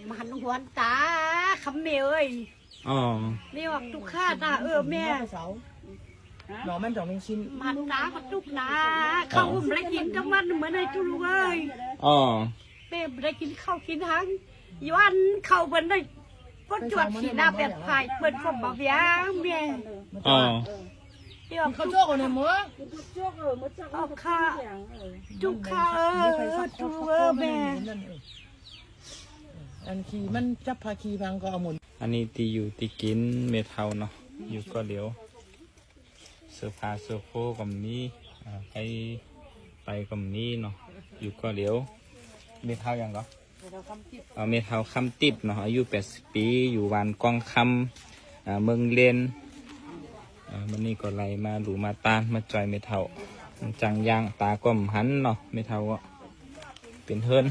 มาหันหัวตาคำเมย์เอ้ยอ๋อนี่ว่าทุกข้าตาแม่หนอมัน2ชิ้นมันตาก็ทุกนาเข้าไม่ได้กินทั้งวันเหมือนในทุกเอ้ยอ๋อแม่ไม่ได้กินข้าวกินทั้งย้อนเข้าเหมือนได้ก็จวดขีหน้าแบบไผ่เปิดผมแบบยางแม่อ๋อเดี๋ยวเขาโจกเลยมั้งเอาข้าจุกข้าทุกแม่อันขี่มันจับพาขี่พังก็เอาหมุนอันนี้ตีอยู่ตีกินเมทัลเนาะอยู่ก็เดี๋ยวเสื้อผ้าเสื้อโค้กับนี้ไปกับนี้เนาะอยู่ก็เดี๋ยวเมทัลยังก็เมทัลคำติบเนาะอายุ80 ปีอยู่วานกองคำเมืองเลนมันนี่ก็ไล่มาหลูมาตานมาจอยเมทัลจังยางตาก้มหันเนาะเมทัลก็เป็นเฮิร์น